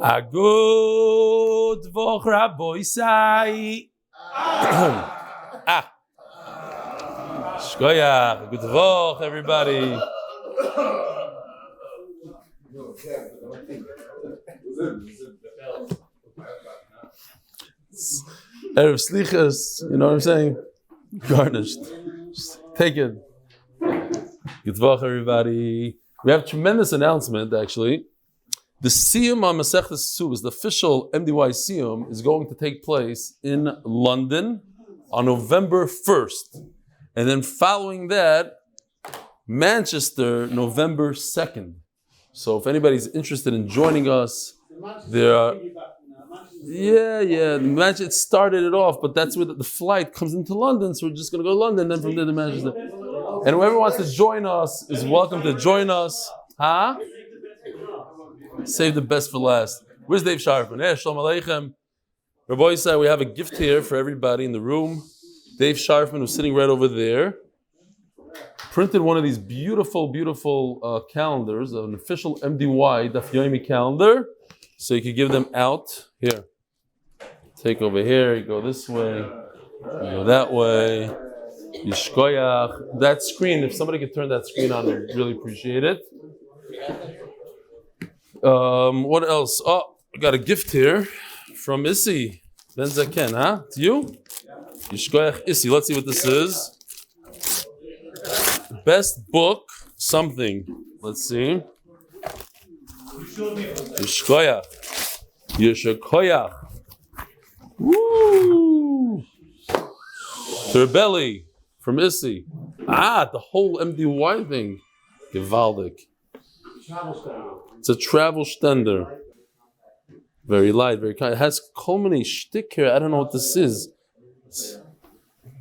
A good Voch Rabboisai. Shkoyach, good Voch, everybody. Erev Slichas, you know what I'm saying? Garnished. Just take it. Good Voch, everybody. We have a tremendous announcement, actually. The Siyum on Masechtas Kesubos, the official MDY Siyum, is going to take place in London on November 1st. And then following that, Manchester, November 2nd. So if anybody's interested in joining us, there are... It started it off, but that's where the flight comes into London, so we're just going to go to London, then from there to Manchester. And whoever wants to join us is welcome to join us. Huh? Save the best for last. Where's Dave Sharpman? Hey, Shalom Aleichem. Rabbi said we have a gift here for everybody in the room. Dave Sharpman, who's sitting right over there, printed one of these beautiful, beautiful calendars, an official MDY Daf Yomi calendar. So you could give them out. Here. Take over here. You go this way. You go that way. Yishkoyach. That screen, if somebody could turn that screen on, I'd really appreciate it. What else? Oh, I got a gift here from Issy. Ben Zaken, huh? It's you? Yishkoyach Issy. Let's see what this is. Best book, something. Let's see. Yishkoyach. Yishkoyach. Woo! Terbelli from Issy. The whole MDY thing. Gewaldig. It's a travel stender. Very light, very kind. It has so many shtick here. I don't know what this is.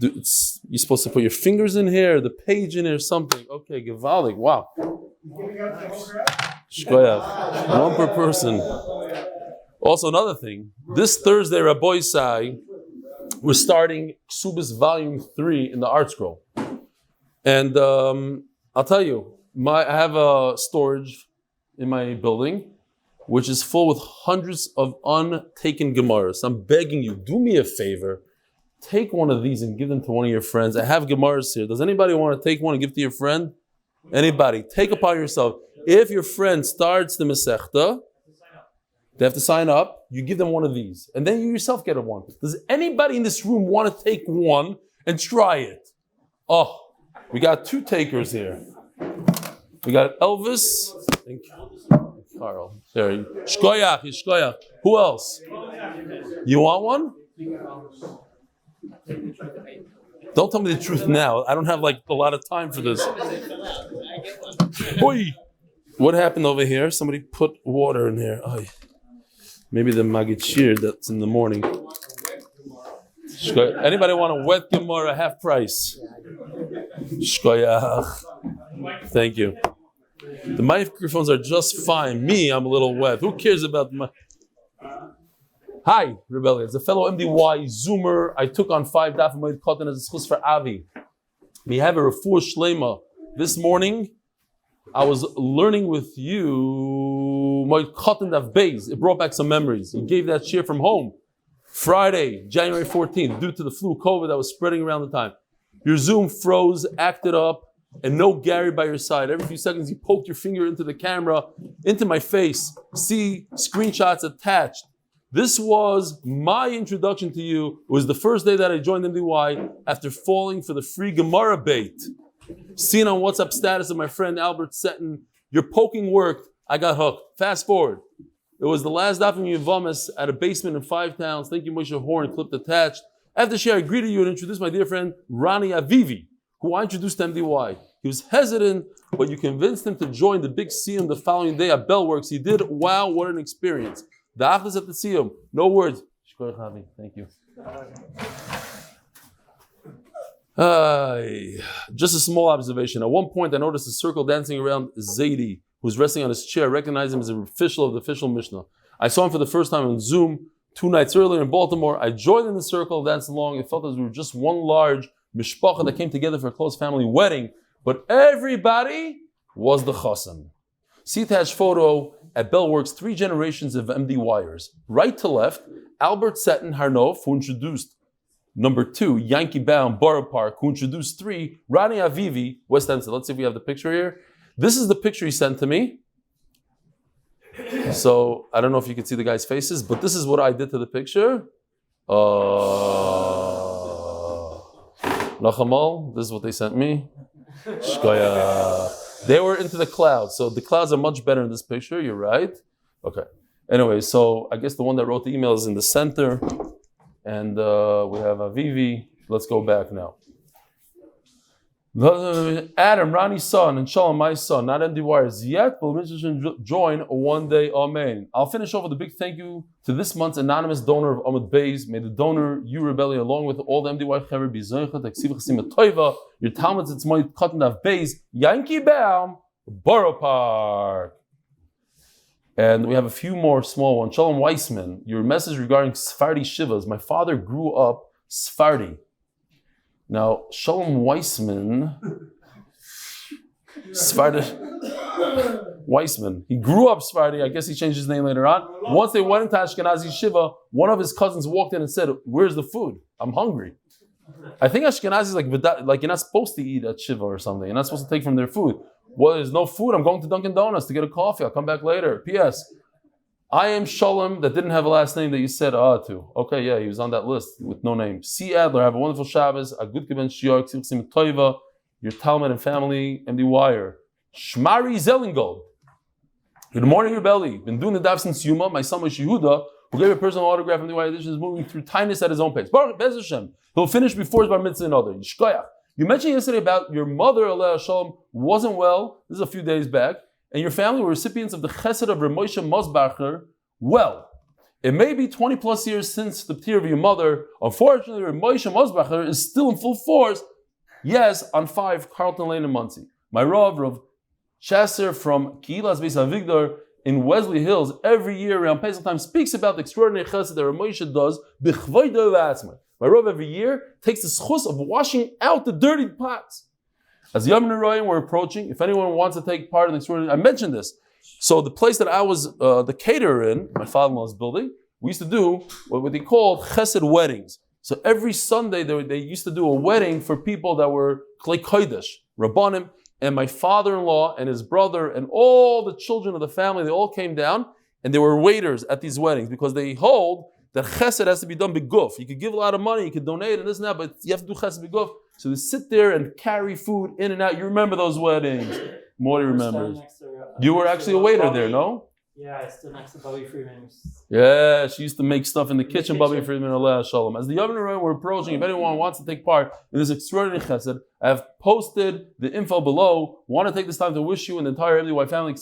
You're supposed to put your fingers in here, the page in here, something. Okay, gewaldig. Wow. Shkoyach. One per person. Also, another thing. This Thursday, Rabbi Sai, we're starting Kesubos Volume 3 in the Art Scroll. And I'll tell you, I have a storage in my building, which is full with hundreds of untaken Gemaras. I'm begging you, do me a favor. Take one of these and give them to one of your friends. I have Gemaras here. Does anybody want to take one and give to your friend? Anybody? Take upon yourself. If your friend starts the Masechta, they have to sign up. You give them one of these. And then you yourself get a one. Does anybody in this room want to take one and try it? Oh, we got two takers here. We got Elvis and Carl. There. Shkoyach. Who else? You want one? Don't tell me the truth now. I don't have a lot of time for this. Oi! What happened over here? Somebody put water in here. Oh, maybe the Magid that's in the morning. Anybody want a wet Gemara half price? Shkoyach. Thank you. The microphones are just fine. Me, I'm a little wet. Who cares about my... Hi, Reb Elchanan. It's a fellow MDY Zoomer. I took on 5 Daf Yomi Cotton as a zchus for Avi. We have a Refuah Shlaima. This morning, I was learning with you my Cotton Daf Beis. It brought back some memories. You gave that share from home. Friday, January 14th, due to the flu, COVID that was spreading around the time. Your Zoom froze, acted up, and no Gary by your side. Every few seconds, you poked your finger into the camera, into my face. See screenshots attached. This was my introduction to you. It was the first day that I joined MDY after falling for the free Gemara bait. Seen on WhatsApp status of my friend Albert Seton, your poking worked, I got hooked. Fast forward. It was the last Daf Yomi Vamas at a basement in 5 towns. Thank you, Moshe Horn, clipped attached. After share, I greeted you and introduced my dear friend Rani Avivi, who I introduced to MDY. He was hesitant, but you convinced him to join the big Siyum the following day at Bellworks. He did. Wow, what an experience. The Achlis at the Siyum. No words. Thank you. Just a small observation. At one point, I noticed a circle dancing around Zaidi, who's resting on his chair. I recognized him as an official of the official Mishnah. I saw him for the first time on Zoom 2 nights earlier in Baltimore. I joined in the circle, danced along. It felt as we were just one large mishpacha that came together for a close family wedding. But everybody was the chassan. See attached photo at Bellworks 3 generations of MDYers. Right to left, Albert Seton Harnoff, who introduced number 2, Yankee Baum, Borough Park, who introduced 3, Rani Avivi, West End. Let's see if we have the picture here. This is the picture he sent to me. So, I don't know if you can see the guys' faces, but this is what I did to the picture. Nachamal, this is what they sent me. Shkoya. They were into the clouds, so the clouds are much better in this picture, you're right. Okay. Anyway, so I guess the one that wrote the email is in the center. And we have Avivi. Let's go back now. Adam, Rani's son, and Shalom, my son, not MDYers yet, but we'll join one day. Amen. I'll finish off with a big thank you to this month's anonymous donor of Amud Beis. May the donor, you rebellion, along with all the MDY Chaver, be zchus, your Talmud, it's my cotton Daf Beis, Yankee Baum, Borough Park. And we have a few more small ones. Shalom Weissman, your message regarding Sephardi Shivas. My father grew up Sephardi. Now, Shalom Weissman, Sephardi, Weissman, he grew up Sephardi. I guess he changed his name later on. Once they went into Ashkenazi Shiva, one of his cousins walked in and said, "Where's the food? I'm hungry." I think Ashkenazi is like you're not supposed to eat at Shiva or something. You're not supposed to take from their food. Well, there's no food. I'm going to Dunkin' Donuts to get a coffee. I'll come back later. P.S. I am Shalom that didn't have a last name that you said to. Okay, yeah, he was on that list with no name. C. Adler, have a wonderful Shabbos. A good Geben Shior, Ksivchsim Toiva, your Talmud and family, MDYer. Shmari Zellingold. Good morning, Rebelli. Been doing the Daf since Yuma. My son was Yehuda, who gave a personal autograph MDY edition, is moving through kindness at his own pace. Baruch Bez Hashem. He'll finish before his bar mitzvah and other. Yishkoyach. You mentioned yesterday about your mother, Aleh Shalom, wasn't well. This is a few days back. And your family were recipients of the chesed of Reb Moshe Mosbacher. Well, it may be 20 plus years since the ptir of your mother. Unfortunately, Reb Moshe Mosbacher is still in full force. Yes, on 5 Carlton Lane in Muncie. My Rav Chasser from Kilas Beis Avigdor in Wesley Hills every year around Pesach time speaks about the extraordinary chesed that Reb Moshe does. B'chvoido v'atzmai. My Rav every year takes the zchus of washing out the dirty pots. As Yom Neroyim we're approaching, if anyone wants to take part in the extraordinary, I mentioned this. So the place that I was the caterer in, my father-in-law's building, we used to do what they called chesed weddings. So every Sunday they used to do a wedding for people that were klei kodesh, rabbanim, and my father-in-law and his brother and all the children of the family, they all came down and they were waiters at these weddings because they hold that chesed has to be done b'guf. You could give a lot of money, you could donate and this and that, but you have to do chesed b'guf. So they sit there and carry food in and out. You remember those weddings? Morty remembers. You were actually a waiter there, no? Yeah, I stood next to Bobby Freeman. Yeah, she used to make stuff in the kitchen. Bobby Freeman, Aleh Shalom. As the Yom Neroyim we're approaching, if anyone wants to take part in this extraordinary chesed, I have posted the info below. Want to take this time to wish you and the entire MDY family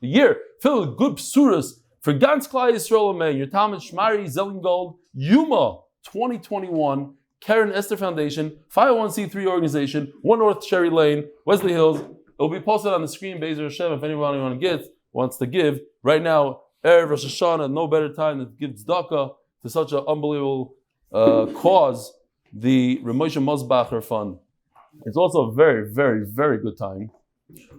a year filled with good psuras for Gans Klai Yisrael Amen. Your Talmud Shmari Zellingold Yuma 2021 Karen Esther Foundation 501c3 organization 1 North Cherry Lane Wesley Hills. It will be posted on the screen. Be'ezer Hashem. If anyone wants to give right now, Erev Rosh Hashanah, no better time than to give tzedakah to such an unbelievable cause, the Reb Moshe Mosbacher Fund. It's also a very, very, very good time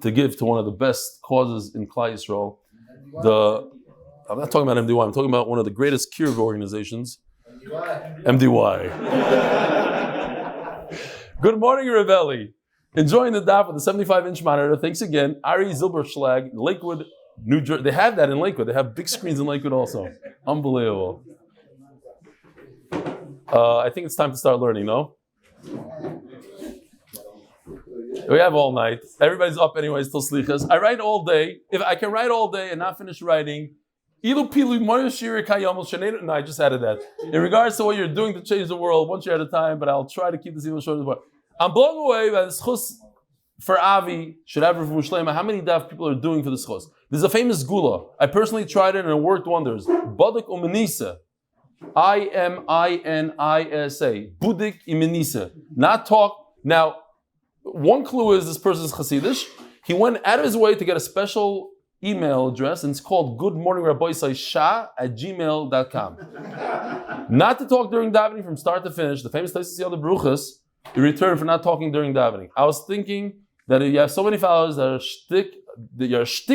to give to one of the best causes in Klai Yisrael. I'm not talking about MDY, I'm talking about one of the greatest kiruv organizations, MDY. Good morning, Rebelli. Enjoying the daf with the 75-inch monitor. Thanks again. Ari Zilberschlag, Lakewood, New Jersey. They have that in Lakewood. They have big screens in Lakewood also. Unbelievable. I think it's time to start learning, no? We have all night. Everybody's up anyways till slichas. I write all day. If I can write all day and not finish writing, no, I just added that. In regards to what you're doing to change the world, one year at a time, but I'll try to keep this even shorter. I'm blown away by the zchus for Avi, should have Refuah Shlaima. How many daf people are doing for the zchus? There's a famous gula. I personally tried it and it worked wonders. Budik umenisa. I-M-I-N-I-S-A. Budik imenisa. Not talk. Now, one clue is this person's Hasidish. He went out of his way to get a special email address, and it's called goodmorningrabboisai@gmail.com. Not to talk during davening from start to finish. The famous place to see all the bruchas, in return for not talking during davening. I was thinking that you have so many followers that are shtick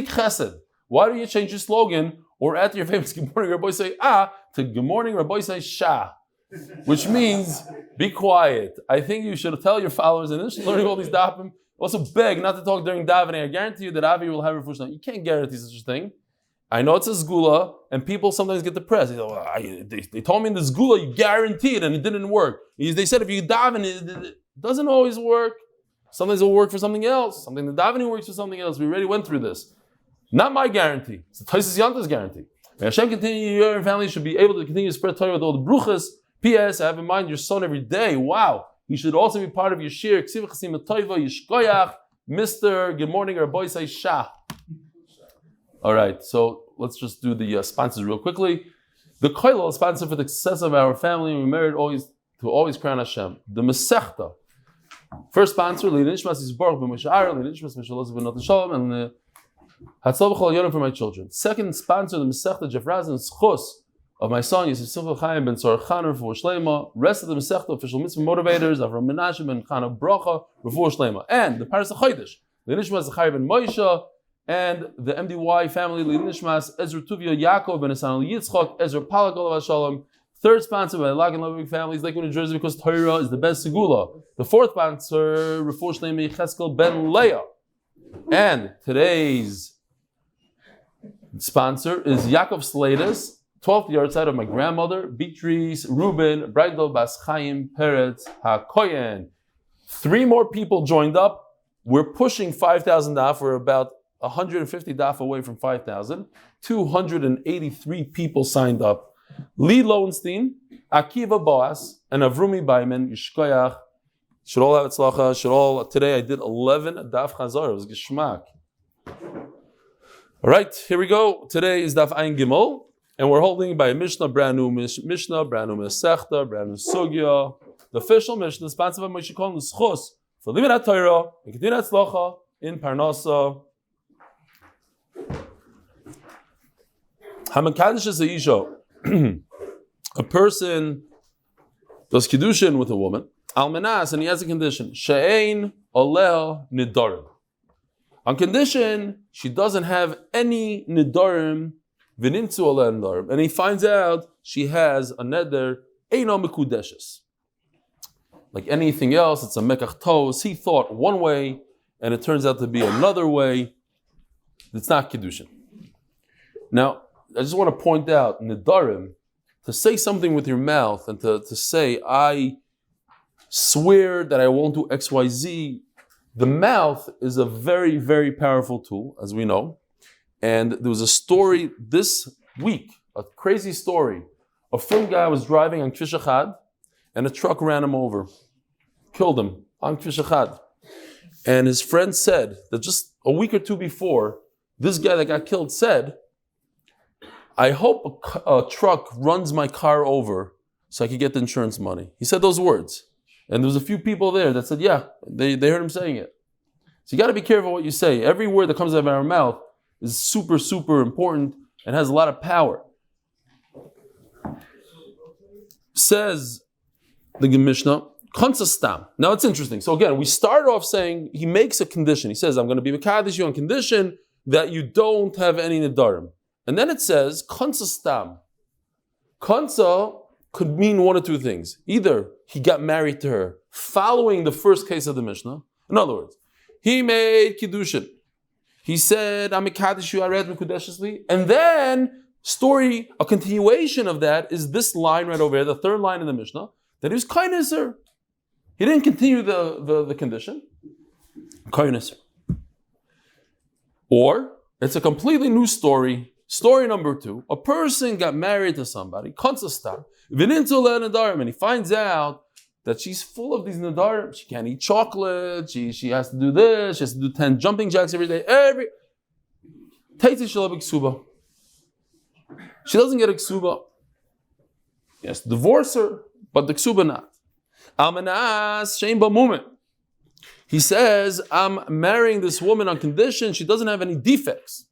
chesed. Why don't you change your slogan or after your famous Good Morning Rabbi say to Good Morning Rabbi say Shah, which means be quiet. I think you should tell your followers, and learning all these dafim, also beg not to talk during davening. I guarantee you that Avi will have Refuah Shlaima. You can't guarantee such a thing. I know it's a zgula, and people sometimes get depressed. They, they told me in the zgula you guarantee it, and it didn't work. They said if you daven, it doesn't always work. Sometimes it will work for something else. Something the davening works for something else. We already went through this. Not my guarantee. It's the Taisus Yanta's guarantee. May Hashem continue, your family should be able to continue to spread Torah with all the bruchas. P.S. Have in mind your son every day. Wow. He should also be part of your shir. Mr. Good Morning Rabbi Say Shah. All right, so let's just do the sponsors real quickly. The koilel is sponsor for the success of our family. We merit always crown Hashem. The Masechta. First sponsor, Eli Stefansky, Borch, Eli Stefansky, Shalom, and the Hatzlacha for my children. Second sponsor, the Masechta, Jeff Razin, zchus of my son, Yosef, Chaim, ben Chana, Refuah Shlaima. Rest of the Masechta, Ofishel Mitzva Motivators, Avraham, Mנשה, ben Chana, Bracha, Refuah Shlaima. And the Paras HaChodesh, Eli Stefansky, Zechrya, ben Moshe, and the MDY Family, Eli Nishmas, Ezra Yaakov, ben Yitzchak, Ezra Pollak, Shalom. Third sponsor by Lock and Lebovic families, Lakewood NJ, because Torah is the best segula. The fourth sponsor, Refuah Shlaima, ben Leah. And today's sponsor is Yaakov Slatus, 12th yard side of my grandmother, Beatrice Reuben, Bridal Bas Chaim Peretz HaKoyen. 3 more people joined up. We're pushing 5,000 daf. We're about 150 daf away from 5,000. 283 people signed up. Lee Lowenstein, Akiva Boas, and Avrumi Baiman, Yishkoyach. Should all have Hatzlacha. Today I did 11 daf chazar. It was geschmack. All right, here we go. Today is daf Ein Gimel, and we're holding by a Mishnah, brand new Mishnah, brand new Masechta, brand new Sugya. The official Mishnah, sponsored by Moshe Cohen, zchus for living at Torah and continuing Hatzlacha in Parnassa. Hamakadish is a isha. A person does kiddushin with a woman, almanas, and he has a condition, she'ein oleh nidarim. On condition she doesn't have any nidarim, v'nimtzu oleh nidarim, and he finds out she has a neder eino mekudeshes. Like anything else, it's a mekach tos. He thought one way, and it turns out to be another way. It's not kiddushin. Now, I just want to point out, nidarim, to say something with your mouth and to say, I swear that I won't do X, Y, Z, the mouth is a very, very powerful tool, as we know. And there was a story this week, a crazy story. A film guy was driving on Kvish Achad, and a truck ran him over, killed him on Kvish Achad. And his friend said that just a week or two before, this guy that got killed said, I hope a truck runs my car over so I can get the insurance money. He said those words. And there was a few people there that said, yeah, they heard him saying it. So you got to be careful what you say. Every word that comes out of our mouth is super, super important and has a lot of power. Says the Mishnah, Konsastam. Now it's interesting. So again, we start off saying, he makes a condition. He says, I'm going to be Mekadesh you on condition that you don't have any Nidarim. And then it says, Kansa stam. Kansa could mean one of two things. Either he got married to her following the first case of the Mishnah. In other words, he made Kiddushin. He said, I'm a Kaddish, I read Mekudeshesli. And then, a continuation of that is this line right over here, the third line in the Mishnah, that he was Kaineser. He didn't continue the condition. Kaineser. Or, it's a completely new story. Story number 2, a person got married to somebody, Konsastar, and he finds out that she's full of these nadarim. She can't eat chocolate, she has to do this, she has to do 10 jumping jacks every day. She doesn't get a ksuba. Yes, divorce her, but the ksuba not. Almanas shein b'mumen. He says, I'm marrying this woman on condition she doesn't have any defects.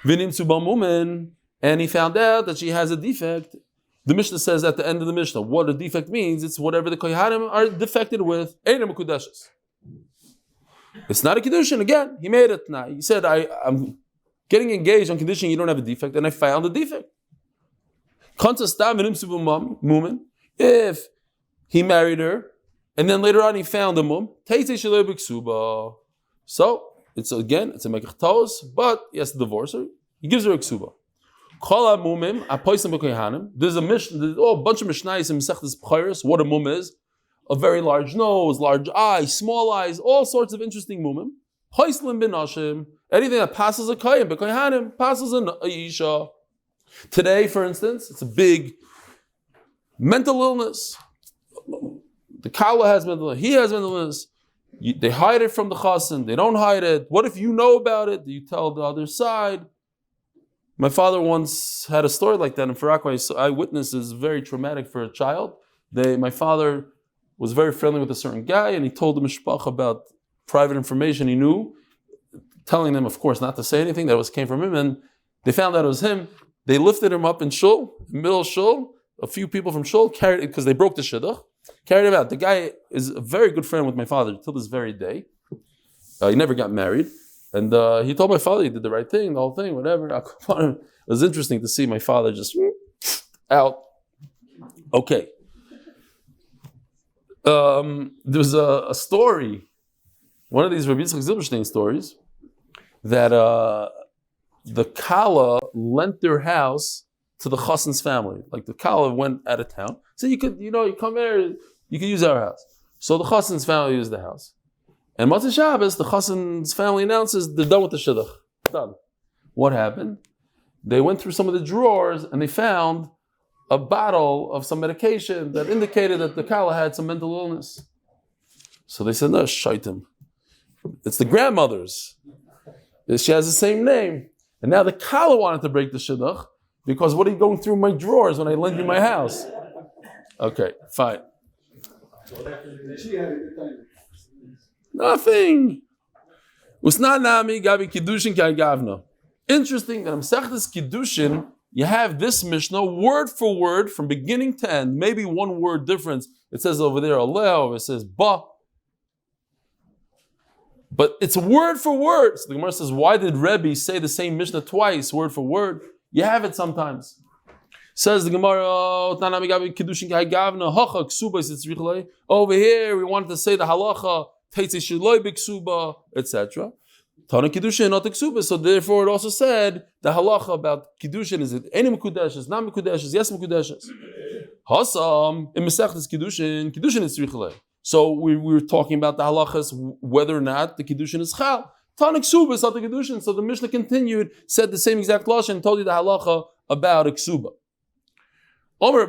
And he found out that she has a defect. The Mishnah says at the end of the Mishnah, what a defect means, it's whatever the Kohanim are defected with. It's not a Kiddushin. Again, he made it now. He said, I'm getting engaged on condition you don't have a defect, and I found a defect. If he married her, and then later on he found a mum, so it's a mekach tos, but he has to divorce her. He gives her a ksuba. There's a bunch of mishnayos in Mesechtes Bchayros, what a mum is. A very large nose, large eyes, small eyes, all sorts of interesting mumim. Anything that passes a kohen, but kohanim passes a isha. Today, for instance, it's a big mental illness. The kala has mental illness, he has mental illness. They hide it from the chassan, they don't hide it. What if you know about it? Do you tell the other side? My father once had a story like that in Farakwa. Eyewitness is very traumatic for a child. My father was very friendly with a certain guy, and he told the mishpach about private information he knew, telling them, of course, not to say anything that came from him, and they found out it was him. They lifted him up in shul, middle of shul. A few people from shul carried it because they broke the shidduch, carried him out. The guy is a very good friend with my father till this very day. He never got married. And he told my father he did the right thing, the whole thing, whatever. It was interesting to see my father just out. Okay. There's a story, one of these Rabbi Yitzchak Zilberstein stories, that the Kala lent their house to the Chassan's family. Like the Kala went out of town. So you come here, you can use our house. So the Chassan's family used the house. And Matzah Shabbos, the Chassan's family announces they're done with the shidduch. Done. What happened? They went through some of the drawers and they found a bottle of some medication that indicated that the Kala had some mental illness. So they said, no, shaitim. It's the grandmother's. She has the same name. And now the Kala wanted to break the shidduch because what are you going through my drawers when I lend you my house? Okay, fine. Nothing. Usnanami gabi kiddushin kai gavna. Interesting that in Mesechtes Kiddushin you have this Mishnah word for word from beginning to end. Maybe one word difference. It says over there aleh, it says ba. But it's word for word. So the Gemara says, why did Rebbe say the same Mishnah twice, word for word? You have it sometimes. Says the Gemara, over here we wanted to say the halacha, etc. Tana Kiddushin, not Kesubos. So therefore it also said the halacha about Kiddushin, is it any Mekudeshes, not Mekudeshes, yes Mekudeshes. Hasam, in Mesechtes Kiddushin is Tzrichalei. So we were talking about the halachas, whether or not the Kiddushin is Chal. Tana Kesubos, not the Kiddushin. So the Mishnah continued, said the same exact lashon, and told you the halacha about a Kesuba. What are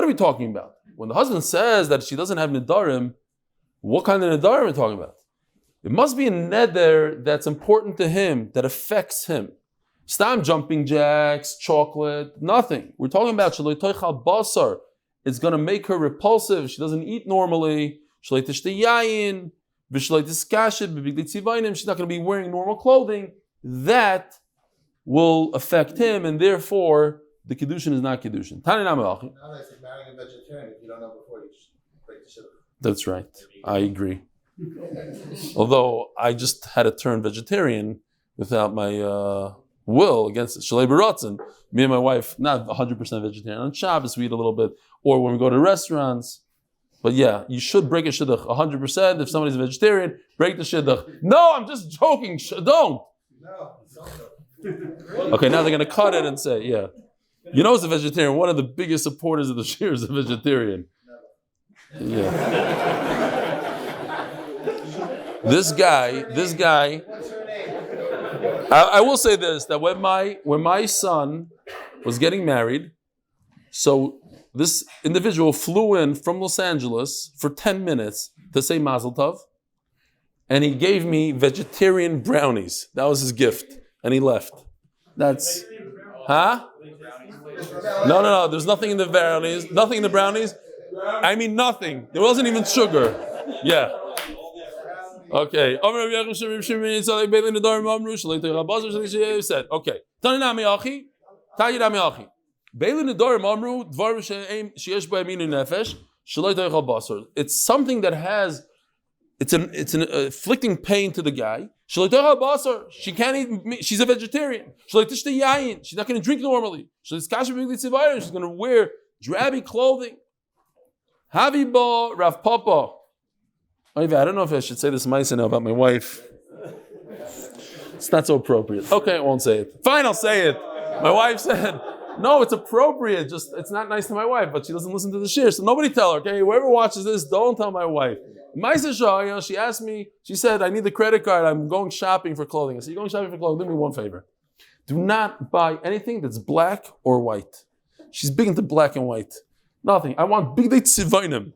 we talking about? When the husband says that she doesn't have nidarim, what kind of nidarim are we talking about? It must be a neder that's important to him, that affects him. Stam jumping jacks, chocolate, nothing. We're talking about shaloi toichal basar. It's going to make her repulsive. She doesn't eat normally. Shaloi tishte yayin, v'shaloi tiskashit, b'bigdei tzivayim. She's not going to be wearing normal clothing. That will affect him, and therefore the Kiddushin is not Kiddushin. Now they say marrying a vegetarian, if you don't know before, you should break the shidduch. That's right. I agree. Although I just had to turn vegetarian without my will against it. Shalei b'ratzon. Me and my wife, not 100% vegetarian. On Shabbos we eat a little bit, or when we go to restaurants. But yeah, you should break a shidduch 100%. If somebody's a vegetarian, break the shidduch. No, I'm just joking. Don't. No. Okay, now they're going to cut it and say, yeah. You know, as a vegetarian, one of the biggest supporters of the shir is a vegetarian. Yeah. This guy. I will say this: that when my son was getting married, so this individual flew in from Los Angeles for 10 minutes to say Mazel Tov, and he gave me vegetarian brownies. That was his gift, and he left. That's, huh? No. There's nothing in the brownies. Nothing in the brownies. I mean nothing. There wasn't even sugar. Yeah. Okay. Said. Okay. It's something that has it's an afflicting pain to the guy. She can't eat meat. She's a vegetarian. She's not going to drink normally. She's going to wear drabby clothing. Havibo Rav Papa. I don't know if I should say this now about my wife. It's not so appropriate. Okay, I won't say it. Fine, I'll say it. My wife said, no, it's appropriate. Just it's not nice to my wife, but she doesn't listen to the shir. So nobody tell her, okay? Whoever watches this, don't tell my wife. She asked me, she said, I need the credit card. I'm going shopping for clothing. I said, you're going shopping for clothing? Do me one favor. Do not buy anything that's black or white. She's big into black and white. Nothing. I want big day tzivainim.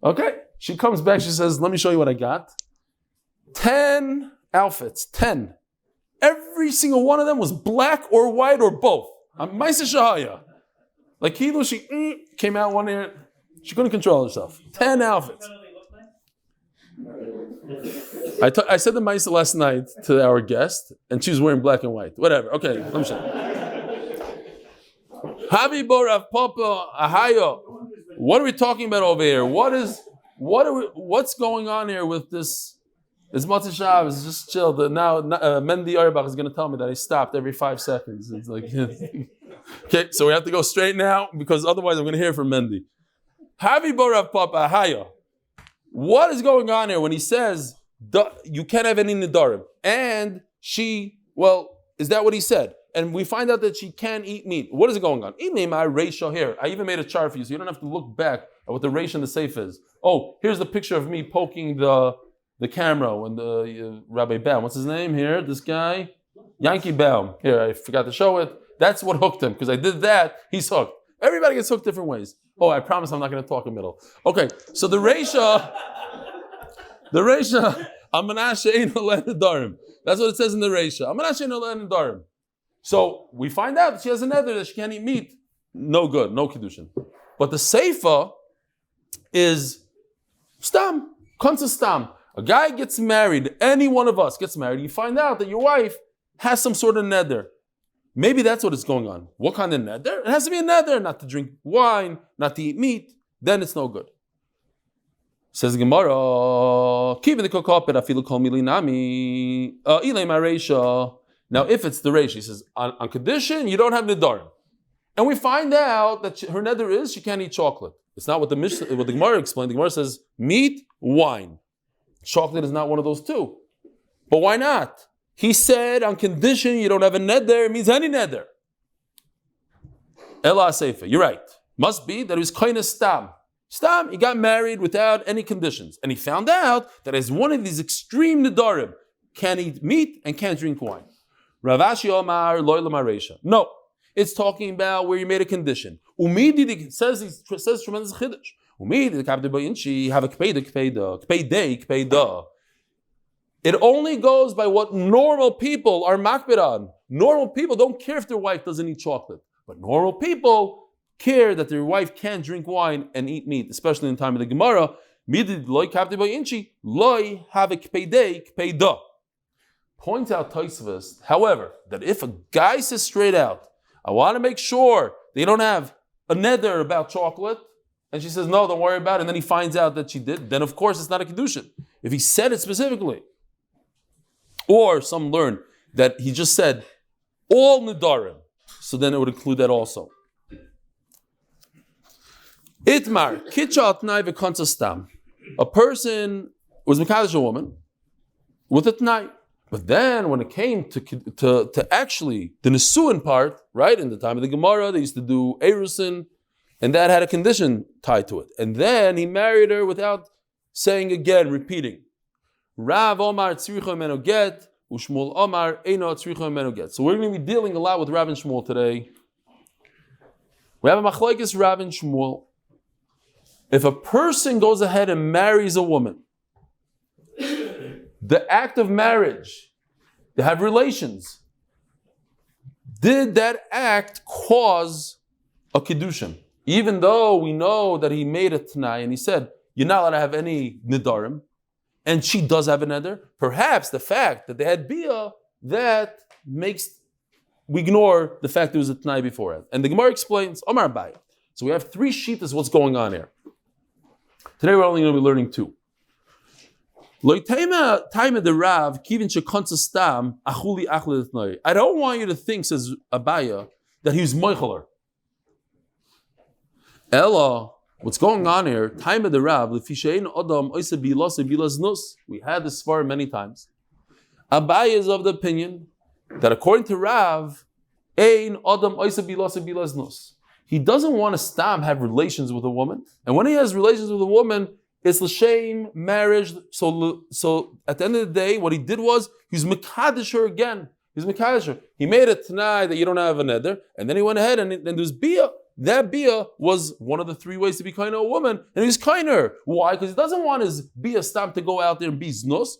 Okay? She comes back, she says, let me show you what I got. 10 outfits. 10. Every single one of them was black or white or both. Like she came out one year. She couldn't control herself. 10 outfits. I said the Maisa last night to our guest, and she was wearing black and white. Whatever. Okay, let me show you. Habibo Rav Papa Ahayo. What are we talking about over here? What's going on here with this? It's Matzah Shabbos. Just chill. Now MDY is going to tell me that I stopped every 5 seconds. It's like, okay, so we have to go straight now because otherwise I'm going to hear from Mendy. Habibo Rav Papa Ahayo. What is going on here when he says you can't have any nidarim? And is that what he said? And we find out that she can't eat meat. What is going on? Here, I even made a chart for you, so you don't have to look back at what the ratio in the safe is. Oh, here's the picture of me poking the camera when the Rabbi Baum, what's his name here? This guy? Yankee Baum. Here, I forgot to show it. That's what hooked him, because I did that, he's hooked. Everybody gets hooked different ways. Oh, I promise I'm not going to talk in the middle. Okay, so the Reisha, Mנשה ein oleh nedarim. That's what it says in the Reisha. Mנשה ein oleh nedarim. So we find out that she has a nether that she can't eat meat. No good, no kiddushin. But the seifa is stam, konsa stam. A guy gets married, any one of us gets married, you find out that your wife has some sort of nether. Maybe that's what is going on. What kind of nether? It has to be a nether, not to drink wine, not to eat meat. Then it's no good. Says the Gemara, keep the kokopet afilu kol milinami ilay mareisha. Now, if it's the reisha, he says on condition you don't have nedarim, and we find out that her nether is she can't eat chocolate. It's not what the Gemara explained. The Gemara says meat, wine. Chocolate is not one of those two. But why not? He said, on condition you don't have a nether, it means any nether. Ela Seifa, you're right. Must be that it was kind of stam. Stam, he got married without any conditions. And he found out that as one of these extreme nedarim, can't eat meat and can't drink wine. Rav Ashi Omar, Loyla Maresha. No, it's talking about where you made a condition. Umidi says tremendous chiddush. Umidi the kapte boyinchi have a kpeida. It only goes by what normal people are makbid on. Normal people don't care if their wife doesn't eat chocolate, but normal people care that their wife can't drink wine and eat meat, especially in the time of the Gemara. Midid loy kapte boyinchi loy have a kpeida. Points out Tosfos, however, that if a guy says straight out, I want to make sure they don't have a nether about chocolate, and she says, no, don't worry about it, and then he finds out that she did, then of course it's not a kedushin. If he said it specifically, or some learn that he just said all nedarim, so then it would include that also. Itmar, kitcha atnai v'konsa stam. A person was mekadosh a woman with a tnai. But then when it came to actually the Nesuin part, right, in the time of the Gemara, they used to do Erusin, and that had a condition tied to it. And then he married her without saying again, repeating. Rav Omar tzricha meno get, u'Shmuel Omar eino tzricha meno get. So we're going to be dealing a lot with Rav and Shmuel today. We have a machlokes Rav and Shmuel. If a person goes ahead and marries a woman, the act of marriage, they have relations. Did that act cause a kiddushin? Even though we know that he made a t'nai and he said, you're not allowed to have any nidarim, and she does have a neder, perhaps the fact that they had bia, that makes, we ignore the fact there was a t'nai beforehand. And the Gemara explains, Omar Bai. So we have 3 shittas what's going on here. Today we're only going to be learning 2. I don't want you to think, says Abaya, that he was moicheler. Ella, what's going on here? Time of the Rav. We had this far many times. Abaya is of the opinion that according to Rav, he doesn't want to stop have relations with a woman, and when he has relations with a woman, it's l'shem marriage. So at the end of the day, what he did was he was mekadesh her again. He's mekadesh her. He made it tonight that you don't have a neder, and then he went ahead and there's bia. That bia was one of the three ways to be kind to a woman, and he's kind to her. Why? Because he doesn't want his bia stop to go out there and be znus.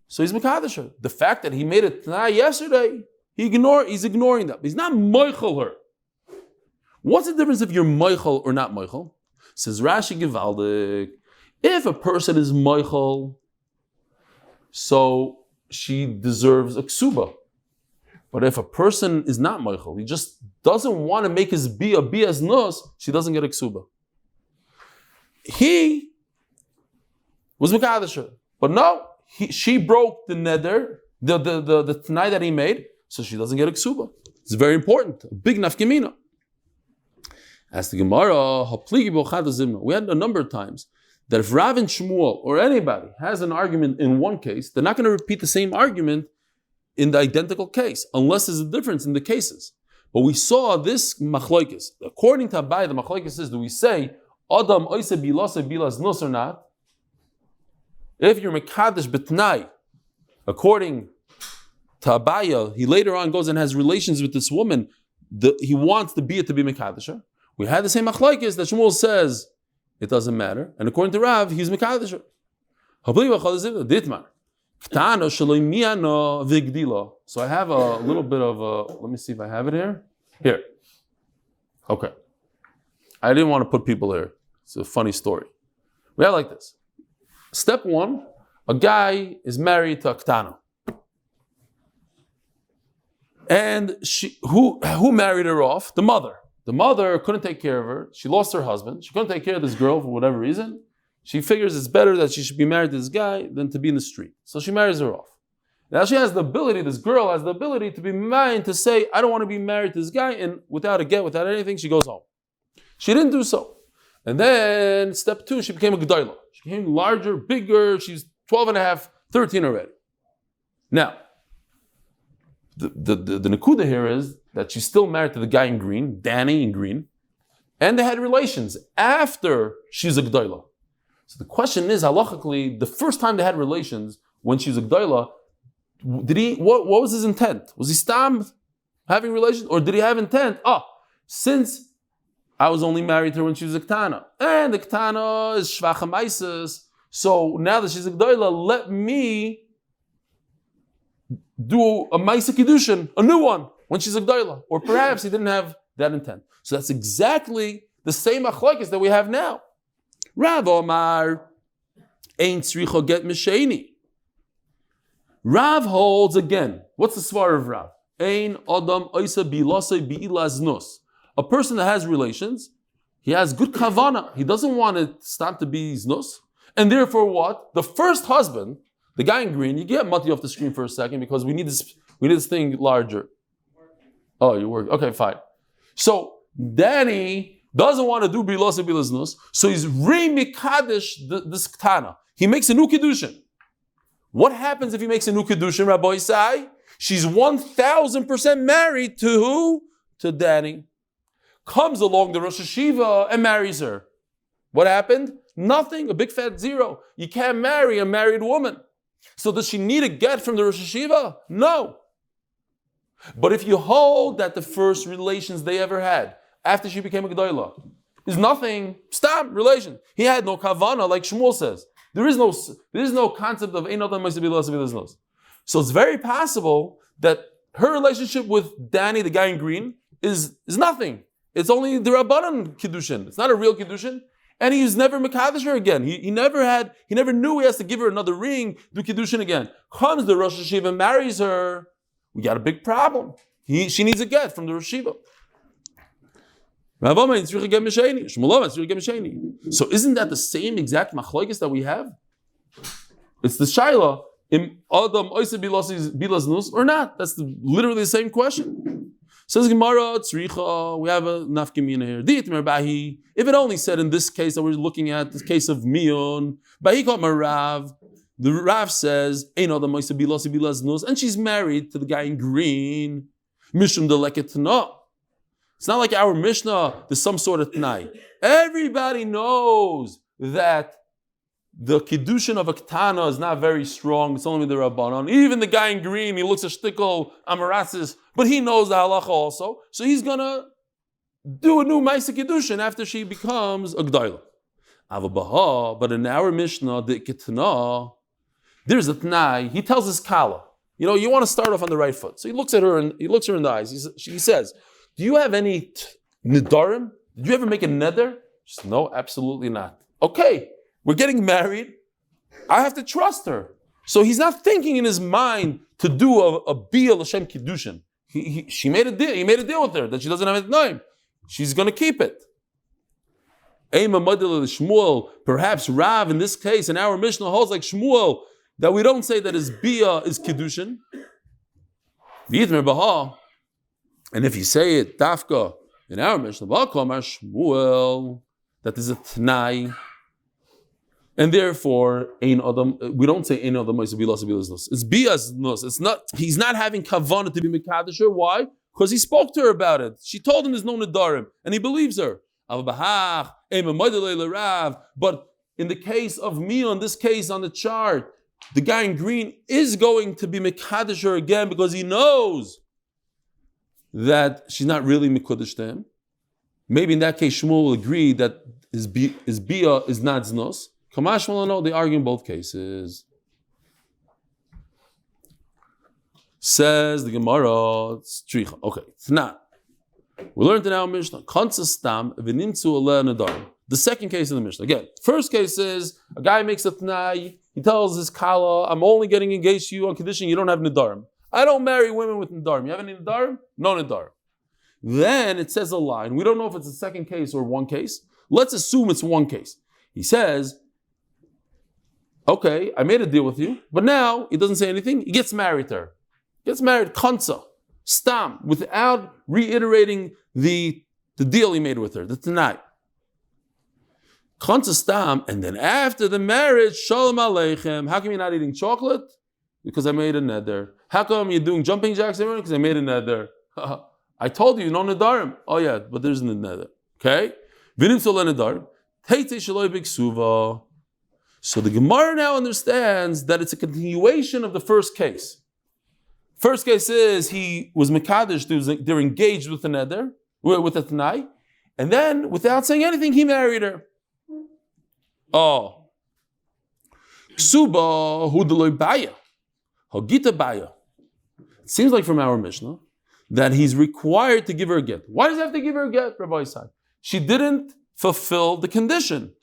So he's mekadesh her. The fact that he made it tonight yesterday, he's ignoring that. He's not moichel her. What's the difference if you're moichel or not moichel? Says Rashi Givaldik. If a person is moichel, so she deserves a ksuba. But if a person is not moichel, he just doesn't want to make his bia as nus, she doesn't get a ksuba. He was mekadesh her, but no, she broke the neder, the t'nai that he made, so she doesn't get a ksuba. It's very important, a big nafkemina. As the Gemara, we had a number of times that if Rav and Shmuel or anybody has an argument in one case, they're not going to repeat the same argument in the identical case, unless there's a difference in the cases. But we saw this machlokes. According to Abai, the machlokes is, do we say, Adam oise bilase bilas nus or not? If you're mekadesh betnai, according to Abaya, he later on goes and has relations with this woman, he wants the bia to be mekadesh. We had the same machlokes that Shmuel says it doesn't matter, and according to Rav, he's mekadesh. So I have a little bit of a, let me see if I have it here. Here. Okay. I didn't want to put people here. It's a funny story. We have like this. Step one, a guy is married to a ktana. And who married her off? The mother. The mother couldn't take care of her. She lost her husband. She couldn't take care of this girl for whatever reason. She figures it's better that she should be married to this guy than to be in the street. So she marries her off. Now she has the ability, this girl has the ability to be mine to say, I don't want to be married to this guy, and without a get, without anything, she goes home. She didn't do so. And then step two, she became a gedayla. She became larger, bigger, she's 12 and a half, 13 already. Now, the nekuda here is that she's still married to the guy in green, Danny in green, and they had relations after she's a gedayla. So the question is, halachically, the first time they had relations, when she was a gedayla, what was his intent? Was he stam having relations, or did he have intent? Since I was only married to her when she was a ktana, and the ktana is shvachamaisis, so now that she's a gedayla, let me do a maisa kiddushin, a new one, when she's a gedayla. Or perhaps he didn't have that intent. So that's exactly the same machlokes that we have now. Rav Omar, Ein tzricha get misheni. Rav holds again. What's the svar of Rav? Ein adam oisa bilase bi'ilaz nus. A person that has relations, he has good kavana. He doesn't want it start to be znus. And therefore what? The first husband, the guy in green, you get Mati off the screen for a second because we need this thing larger. Oh, you work. Okay, fine. So Danny doesn't want to do bilas and bilasnus, so he's re-mikadesh this ktana. He makes a new kiddushin. What happens if he makes a new kiddushin, Rabbi Isai? She's 1,000% married to who? To Danny. Comes along the Rosh Hashiva and marries her. What happened? Nothing, a big fat zero. You can't marry a married woman. So does she need a get from the Rosh Hashiva? No. But if you hold that the first relations they ever had, after she became a gedayla, is nothing, stop, relation. He had no kavana, like Shmuel says. There is no concept of ein adam ma'aseh bilas v'liznos. So it's very possible that her relationship with Danny, the guy in green, is nothing. It's only the Rabbanan kiddushin. It's not a real kiddushin. And he's never mekadesh her again. He never knew he has to give her another ring, do kiddushin again. Comes the Rosh Hashiva and marries her. We got a big problem. She needs a get from the Rosh Hashiva. So isn't that the same exact machlokes that we have? It's the shaila, im adam oise bilas nus or not? That's literally the same question. Says Gemara, tzricha, we have a nafkimina here. Di'itmer bahi, if it only said in this case that we're looking at, this case of mion, bahi called Marav, the Rav says, ein adam oise bilas nus, and she's married to the guy in green, mishum de leketna. It's not like our Mishnah, there's some sort of t'nai. Everybody knows that the kiddushin of a ketana is not very strong. It's only the Rabbanon. Even the guy in green, he looks a shtickle amarasis, but he knows the halacha also. So he's going to do a new Maisa kiddushin after she becomes a g'dayla. Avabaha, but in our Mishnah, the ketana, there's a t'nai. He tells his kala, you want to start off on the right foot. So he looks at her and he looks her in the eyes. He says, do you have any nidarim? Did you ever make a neder? She says, no, absolutely not. Okay, we're getting married. I have to trust her. So he's not thinking in his mind to do a bia l'shem kiddushin. She made a deal. He made a deal with her that she doesn't have a name. She's going to keep it. Perhaps Rav in this case in our Mishnah holds like Shmuel that we don't say that his bia is kiddushin. And if you say it dafka in our Mishnah, Shmuel, that is a t'nai. And therefore, we don't say ein adam moise bilas nus. It's bias nus. It's not. He's not having kavanah to be mekadesher. Why? Because he spoke to her about it. She told him there's no nedarim, and he believes her. But in the case of me, in this case on the chart, the guy in green is going to be mekadesher again because he knows that she's not really mekudesh to him. Maybe in that case, Shmuel will agree that his bia is not znus. Kamash no, they argue in both cases. Says the Gemara, it's tricha. Okay, it's not. We learned in our Mishnah, the second case in the Mishnah. Again, first case is a guy makes a t'nai, he tells his kala, I'm only getting engaged to you on condition you don't have nedarim. I don't marry women with nedarim. You have any nedarim? No nedarim. Then it says a line. We don't know if it's a second case or one case. Let's assume it's one case. He says, okay, I made a deal with you, but now he doesn't say anything. He gets married to her. Gets married, kansa, stam, without reiterating the deal he made with her, the tonight. Kansa stam, and then after the marriage, shalom aleichem. How come you're not eating chocolate? Because I made a neder. How come you're doing jumping jacks everywhere? Because I made a neder. I told you, no nedarim. Oh yeah, but there's no neder. Okay? Vinim sola nedarim. Teitei shaloi b'ksuva. So the Gemara now understands that it's a continuation of the first case. First case is he was mekadesh, they're engaged with a neder, with a t'nai, and then without saying anything, he married her. Oh. Ksuba hu deloy baya. Hogita baya. It seems like from our Mishnah that he's required to give her a get. Why does he have to give her a get, Rabbi Isai? She didn't fulfill the condition.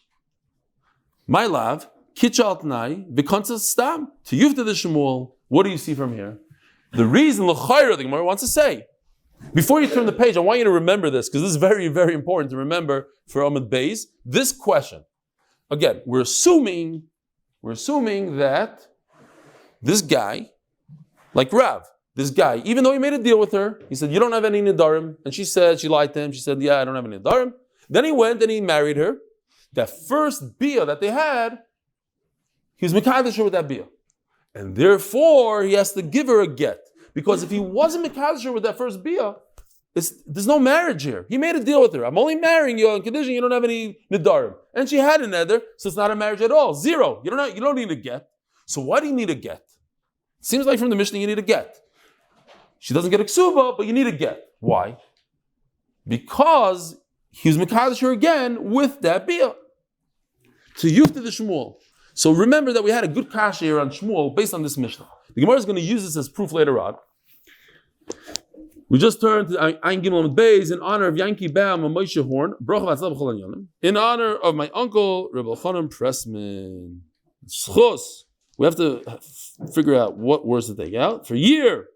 My love, kitchal t'nai, v'konsa stam, to yufta the Shmuel. What do you see from here? The reason l'chayra the Gemara wants to say. Before you turn the page, I want you to remember this, because this is very, very important to remember for Amud Beis. This question. Again, we're assuming that this guy, like Rav, this guy, even though he made a deal with her, he said, you don't have any nedarim. And she lied to him. She said, yeah, I don't have any nedarim. Then he went and he married her. That first bia that they had, he was mekadesh with that bia. And therefore, he has to give her a get. Because if he wasn't mekadesh with that first bia, there's no marriage here. He made a deal with her. I'm only marrying you on condition you don't have any nedarim. And she had a neder, so it's not a marriage at all. Zero. You don't need a get. So why do you need a get? Seems like from the Mishnah you need a get. She doesn't get a ksuba, but you need a get. Why? Because he was mekadesh her again with that bia. To yufta the Shmuel. So remember that we had a good kasha here on Shmuel based on this Mishnah. The Gemara is going to use this as proof later on. We just turned to Ein Gimel Amud Beis in honor of Yankee Baum and Moshe Horn, Broch Hatzlacha b'chol ha'inyanim, in honor of my uncle Reb Elchanan Pressman. Zchus. We have to figure out what words to take out for a year.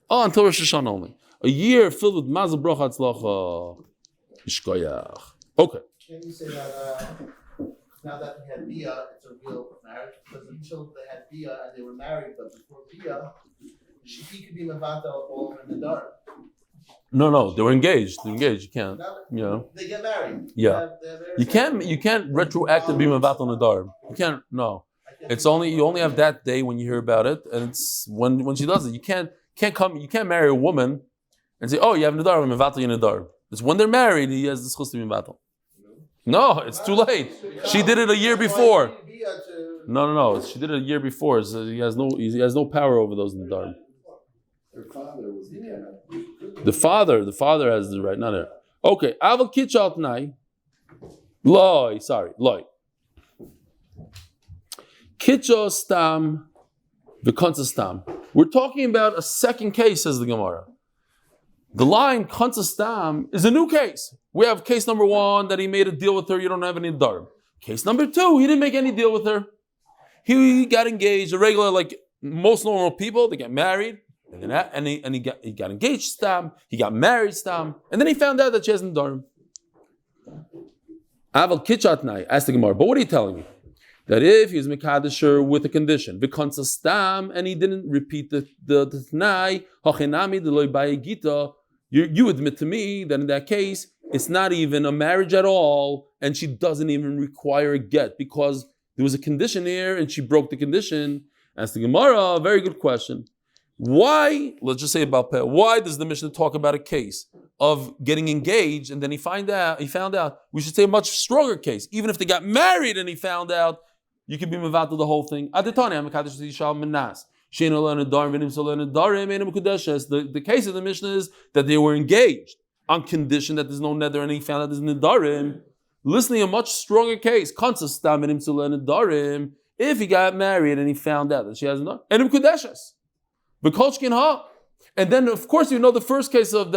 Until Rosh Hashanah only. A year filled with Mazel Broch Hatzlacha. Ishkoyach. Okay. Can you say that now that they had Bia, it's a real marriage, because until they had Bia and they were married, but before Bia, he could be Mavata all in the dark. No, they were engaged. They're engaged. You can't. No, they get married. Yeah. You can't retroactively be Mavat on the Dar. You can't. No. It's only you only have that day when you hear about it, and it's when she does it. You can't marry a woman and say, oh, you have Nadar, I'm Mavat in Nadar. It's when they're married he has the zchus to be Mavat. No, it's too late. She did it a year before. No. She did it a year before. So he has no power over those Nadar. The father has the right, not her. Okay, Aval Kitchat Nai. Loy. Kitcho Stam, Vikonsa Stam. We're talking about a second case, says the Gemara. The line Konsa Stam is a new case. We have case number 1 that he made a deal with her, you don't have any dar. Case number 2, he didn't make any deal with her. He got engaged, a regular, like most normal people, they get married. And he got engaged stam, he got married stam, and then he found out that she has Nadarim. Aval Kitchatnai, asked the Gemara, but what are you telling me? That if he was Mekadisher with a condition, Vikonsa stam, and he didn't repeat the Tnai, Hachinami, the Loi Baye Gita, you admit to me that in that case, it's not even a marriage at all, and she doesn't even require a get, because there was a condition here, and she broke the condition. Asked the Gemara, very good question. Why, let's just say about Peh, why does the Mishnah talk about a case of getting engaged and then he found out, we should say a much stronger case. Even if they got married and he found out, you can be mevatel the whole thing. The case of the Mishnah is that they were engaged on condition that there's no nether and he found out there's nedarim. Listening a much stronger case, if he got married and he found out that she has nedarim, and and then, of course, you know the first case of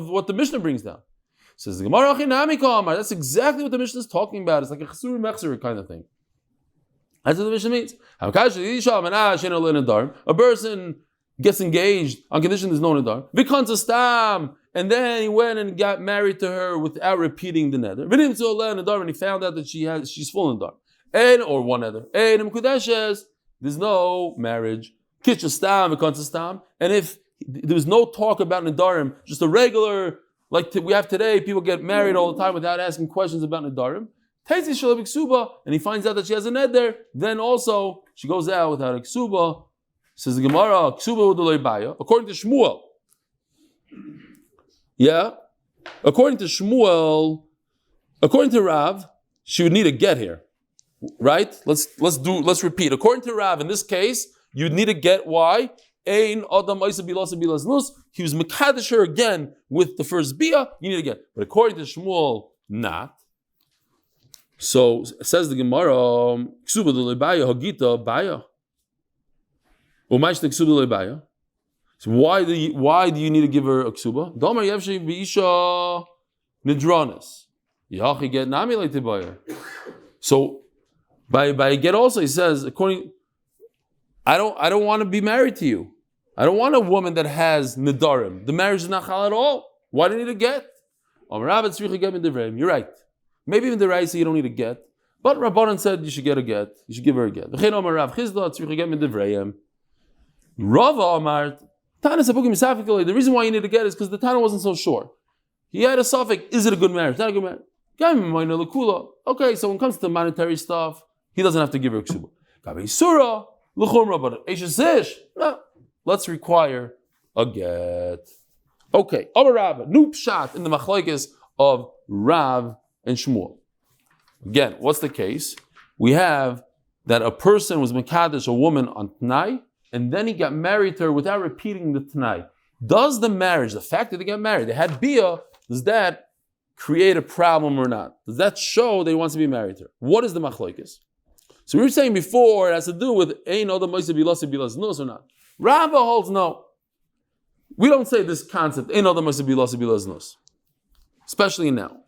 what the Mishnah brings down. Says the Gemara, that's exactly what the Mishnah is talking about. It's like a chesuri mechsuri kind of thing. That's what the Mishnah means. A person gets engaged on condition there's no nedar. And then he went and got married to her without repeating the nether. And he found out that she's full in nedar. Or one nether. There's no marriage. And if there was no talk about Nadarim, just a regular, like we have today, people get married all the time without asking questions about Nadarim. And he finds out that she has a neder, then also she goes out without a ksuba. Says the Gemara, ksuba u'delei according to Shmuel. Yeah? According to Shmuel, according to Rav, she would need a get here. Right? Let's repeat. According to Rav, in this case, you'd need to get why? He was Mekadisher again with the first Bia, you need to get. But according to Shmuel, not. So says the Gemara, Ksuba de Lebaya, Hagita, Baya. So why do you need to give her a Ksuba? Domar Yevshi Beisha Nidranis. Yachi get Nami like Tibaya. So by get also, he says, according I don't want to be married to you. I don't want a woman that has nedarim. The marriage is not halal at all. Why do you need a get? You're right. Maybe even the right say you don't need a get. But Rabbanan said you should get a get. You should give her a get. The reason why you need a get is because the Tana wasn't so sure. He had a suffix, is it a good marriage? Not a good marriage. Okay, so when it comes to monetary stuff, he doesn't have to give her a ksuba. No, let's require a get. Okay, Rav, new pshat in the machlokes of Rav and Shmuel. Again, what's the case? We have that a person was mekadesh a woman on Tnai, and then he got married to her without repeating the Tnai. Does the marriage, the fact that they got married, they had Bia, does that create a problem or not? Does that show that he wants to be married to her? What is the machlokes? So we were saying before, it has to do with Ein Adam Moiseh Bilasi Bilas Nus or not. Rava holds no. We don't say this concept, Ein Adam Moiseh Bilasi Bilas Nus. Especially now.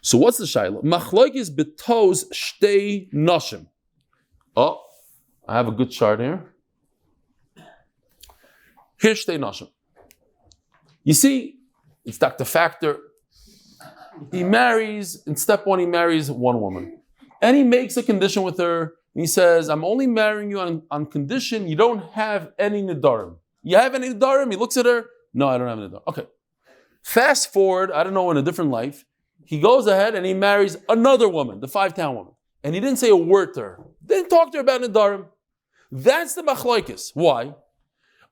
So what's the shayla? Machlokes betos shtei noshim. Oh, I have a good chart here. Here's shtei noshim. You see, it's Dr. Factor. He marries, in step one, he marries one woman. And he makes a condition with her. And he says, I'm only marrying you on condition you don't have any nidarim. You have any nidarim? He looks at her. No, I don't have any nidarim. Okay. Fast forward, I don't know, in a different life, he goes ahead and he marries another woman, the 5-town woman. And he didn't say a word to her. Didn't talk to her about nidarim. That's the machlokes. Why?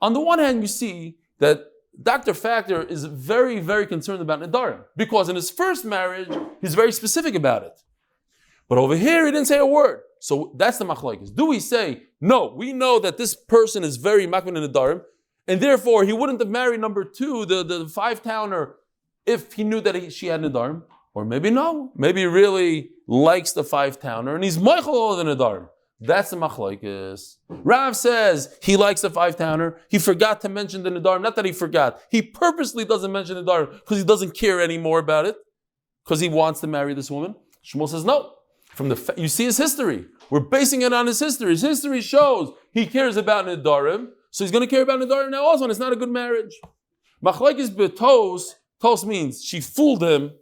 On the one hand, you see that Dr. Factor is very, very concerned about nidarim. Because in his first marriage, he's very specific about it. But over here, he didn't say a word. So that's the machlokes. Do we say, no, we know that this person is very makmin in nidarim, and therefore he wouldn't have married number 2, the 5-towner, if he knew that she had nidarim? Or maybe no. Maybe he really likes the 5-towner and he's meichel all the nidarim. That's the machlokes. Rav says he likes the 5-towner. He forgot to mention the nidarim. Not that he forgot. He purposely doesn't mention the nidarim because he doesn't care anymore about it, because he wants to marry this woman. Shmuel says no. You see his history. We're basing it on his history. His history shows he cares about nidarim, so he's going to care about nidarim now also, and it's not a good marriage. Machlokes betos. Tos means she fooled him,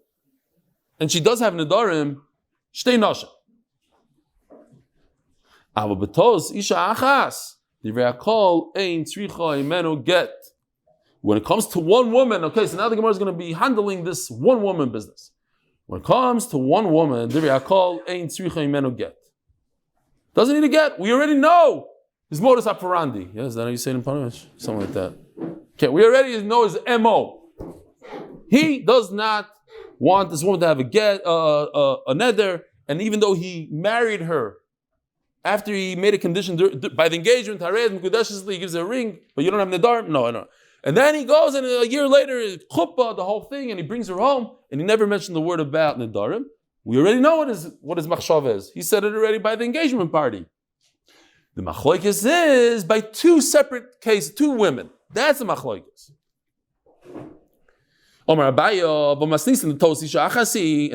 and she does have nidarim. Shtei nasha. Aber betos isha achas. Divrei hakol ein tzricha imenu get. When it comes to one woman, okay, so now the Gemara is going to be handling this one woman business. When it comes to one woman, divrei hakol ein tzricha imenu get. Doesn't need a get. We already know his modus operandi. Yes, is that how you say it in Panish? Something like that. Okay, we already know his MO. He does not want this woman to have a get, a neder, and even though he married her after he made a condition by the engagement, he gives her a ring, but you don't have nedar? No. And then he goes and a year later, chuppah, the whole thing, and he brings her home, and he never mentioned the word about nedarim. We already know what his machshav is. He said it already by the engagement party. The machlokes is by 2 separate cases, 2 women. That's the machlokes. And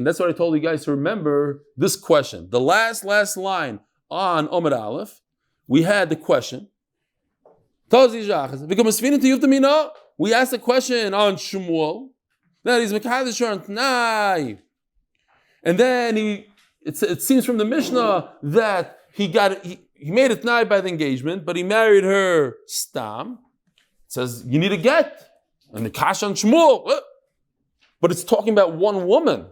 that's what I told you guys to remember this question. The last line on Amud Aleph, we had the question. We asked the question on Shmuel. That he's mekadesh on Tnai. And then it seems from the Mishnah that he made a Tnai by the engagement, but he married her stam. It says, you need a get. And the kash on Shmuel. But it's talking about one woman.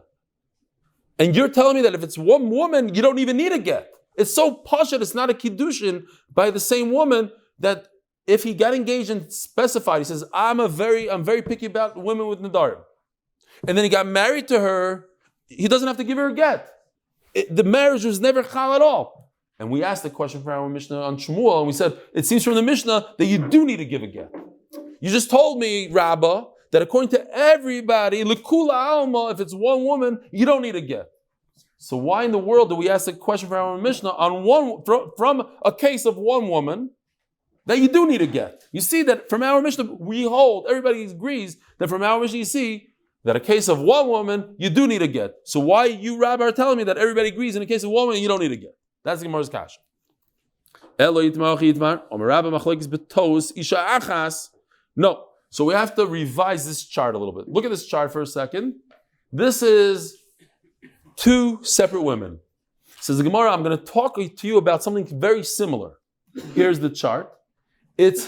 And you're telling me that if it's one woman, you don't even need a get. It's so pashut, it's not a kiddushin by the same woman, that if he got engaged and specified, he says, I'm very picky about women with nadarim. And then he got married to her, he doesn't have to give her a get. The marriage was never chal at all. And we asked the question for our Mishnah on Shmuel, and we said, it seems from the Mishnah that you do need to give a get. You just told me, Rabbah, that according to everybody, l'kula alma, if it's one woman, you don't need a get. So why in the world do we ask a question for our Mishnah on from a case of one woman that you do need a get? You see that from our Mishnah, we hold, everybody agrees that from our Mishnah you see that a case of one woman, you do need a get. So why you, Rabbi, are telling me that everybody agrees in a case of one woman, you don't need a get? That's the Gemara's kasha. No. So we have to revise this chart a little bit. Look at this chart for a second. This is 2 separate women. Says the Gemara, I'm going to talk to you about something very similar. Here's the chart. It's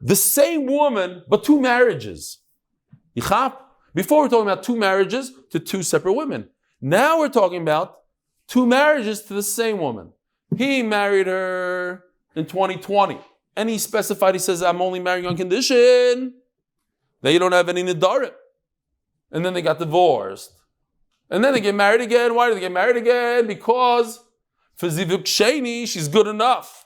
the same woman, but 2 marriages. Before we're talking about 2 marriages to 2 separate women. Now we're talking about 2 marriages to the same woman. He married her in 2020. And he specified, he says, I'm only marrying on condition that you don't have any nidarim. And then they got divorced. And then they get married again. Why did they get married again? Because for zivuk sheni, she's good enough.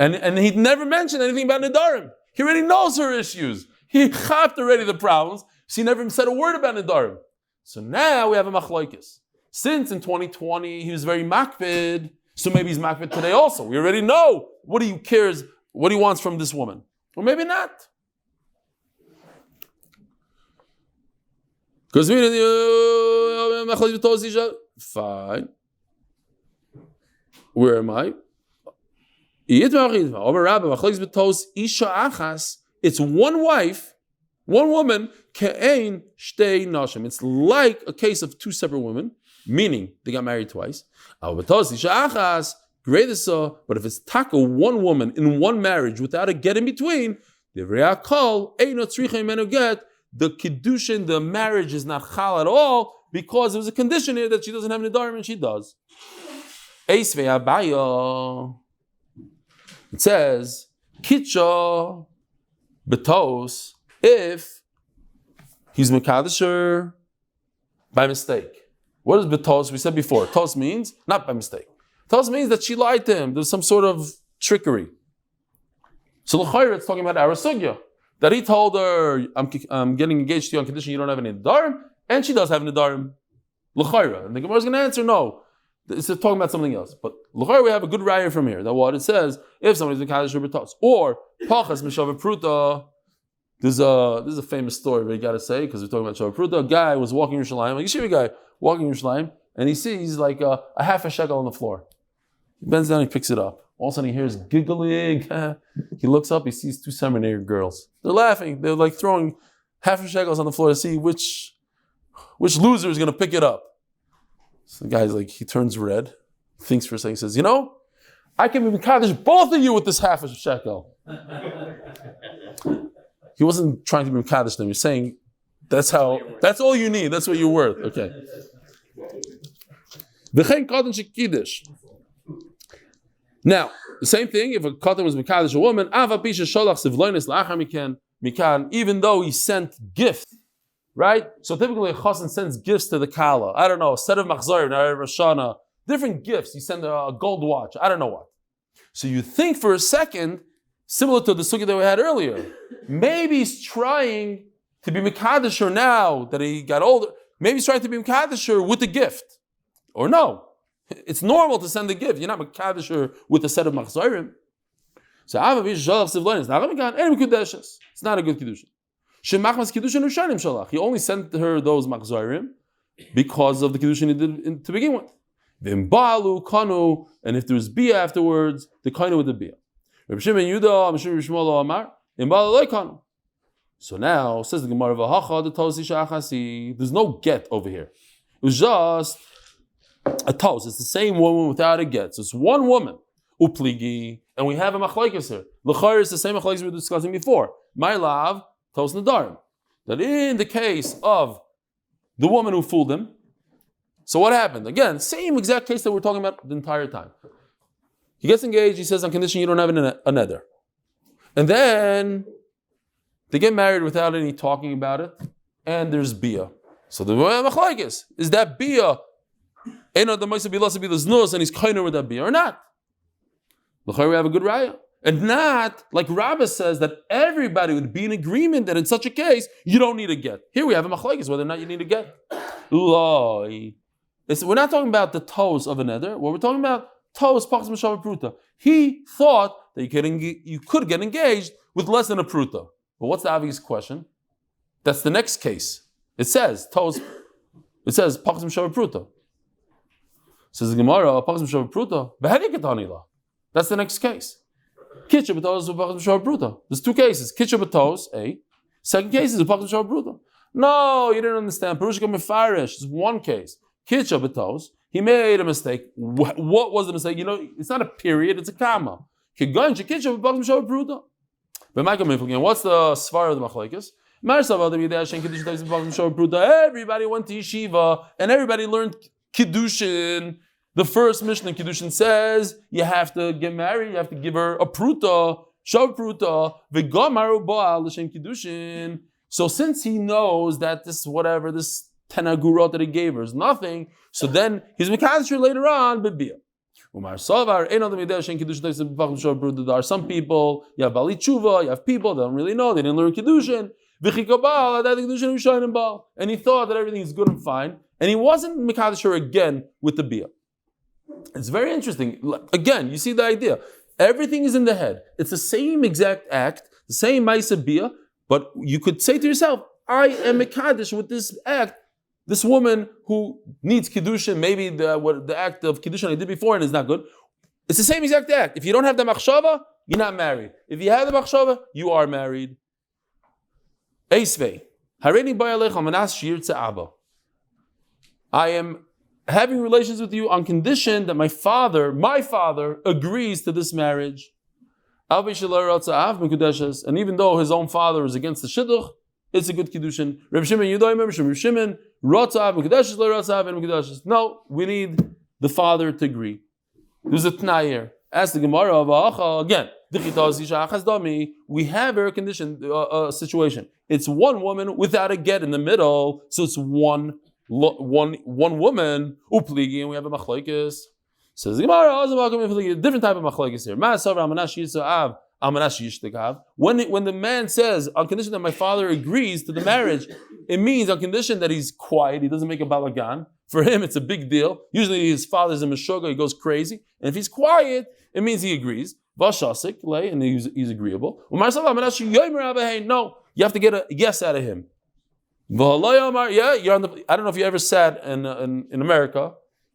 and he never mentioned anything about nidarim. He already knows her issues. He chapped already the problems. So he never said a word about nidarim. So now we have a machlokes. Since in 2020 he was very makpid, so maybe he's makpid today also. We already know what he cares, what he wants from this woman. Or maybe not. Because fine. Where am I? It's one wife, one woman. It's like a case of 2 separate women. meaning they got married twice. But if it's taka one woman in one marriage without a get in between, the kiddushin, the marriage is not chal at all because there was a condition here that she doesn't have nedarim and she does. It says kitcha betos if he's mekadesher by mistake. What is betos? We said before. Tos means not by mistake. Tos means that she lied to him. There's some sort of trickery. So l'chayr, it's talking about our sugya. That he told her, I'm getting engaged to you on condition you don't have any nedarim, and she does have nedarim. L'chayr. And the Gemara is going to answer no. It's talking about something else. But l'chayr, we have a good raya from here. That what it says, if somebody's mekadesh betos, or pachas mishav pruta. This is a famous story, we got to say, because we're talking about shav pruta. A guy was walking in Yerushalayim, a yeshiva guy walking in Yerushalayim, and he sees like a half a shekel on the floor. He bends down, he picks it up. All of a sudden he hears giggling. He looks up, he sees two seminary girls. They're laughing. They're like throwing half a shekels on the floor to see which loser is going to pick it up. So the guy's like, he turns red, thinks for a second, says, I can be mekadesh both of you with this half a shekel. He wasn't trying to be mekadesh them. He's saying, that's all you need. That's what you're worth. Okay. Now, the same thing, if a katan was mekadesh a woman, even though he sent gift, right? So typically a chassan sends gifts to the kala. I don't know, a set of machzorim, Rosh Hashanah, different gifts. You send a gold watch. I don't know what. So you think for a second, similar to the sugya that we had earlier, maybe he's trying to be mekadesher now that he got older. Maybe he's trying to be mekadesher with the gift. Or no. It's normal to send a gift. You're not mekadesher with a set of machzorim. So it's not a good kiddushin. He only sent her those machzorim because of the kiddushin he did to begin with. And if there's bia afterwards, the kainu with the bia. So now, says the Gemara, there's no get over here. It was just a tos. It's the same woman without a get. So it's one woman, upligi, and we have a machlekes here. L'chayr is the same machlekes we were discussing before. My love, tos nadarim. That in the case of the woman who fooled him, so what happened? Again, same exact case that we're talking about the entire time. He gets engaged, he says, on condition you don't have a neder. And then they get married without any talking about it, and there's bia. So the machlekes is that bia, and he's kinder with that bia or not? We have a good raya. And not, like Rabbah says, that everybody would be in agreement that in such a case, you don't need a get. Here we have a machlekes, whether or not you need a get. We're not talking about the toes of a neder. What we're talking about, toes, pachas m'shav pruta. He thought that you could get engaged with less than a pruta. But what's the obvious question? That's the next case. It says, toes, it says, pachas m'shav pruta. Says the Gemara, pachas m'shav pruta, behedi ketanila. That's the next case. Kitcha b'tos pachas m'shav pruta. There's two cases. Kitcha b'tos, A. Second case is pachas m'shav pruta. No, you didn't understand. Perushka mefarish. It's one case. Kitcha b'tos, he made a mistake. What was the mistake? It's not a period, it's a comma. But what's the svar of the machlekes? Everybody went to yeshiva and everybody learned kiddushin. The first Mishnah in kiddushin says you have to get married, you have to give her a pruta, shav pruta, v'gamaru ba'al l'shem kiddushin. So since he knows that this 10 agurot that he gave her is nothing, so then he's mekadesher later on, b'bia. There are some people, you have bali tshuva, you have people that don't really know, they didn't learn kiddushin, and he thought that everything is good and fine, and he wasn't mekadesher again with the bia. It's very interesting. Again, you see the idea. Everything is in the head. It's the same exact act, the same ma'aseh bia, but you could say to yourself, I am mekadesh with this act, this woman who needs kiddushin, maybe the act of kiddushin I did before and is not good. It's the same exact act. If you don't have the machshava, you're not married. If you have the machshava, you are married. Eisvei. Hareini ba'alecha manas shir abba. I am having relations with you on condition that my father agrees to this marriage. And even though his own father is against the shidduch, it's a good kiddushin. Reb Shimon, you don't remember Reb Shimon, no, we need the father to agree. There's a t'nai here. Ask the Gemara again. We have a condition, situation. It's one woman without a get in the middle, so it's one woman. Upligi, and we have a machlokes. Says the Gemara, a different type of machlokes here. When the man says on condition that my father agrees to the marriage, it means on condition that he's quiet, he doesn't make a balagan. For him, it's a big deal. Usually his father's a meshuggah, he goes crazy. And if he's quiet, it means he agrees. Vashasik, and he's agreeable. No, you have to get a yes out of him. Yeah, I don't know if you ever sat in America.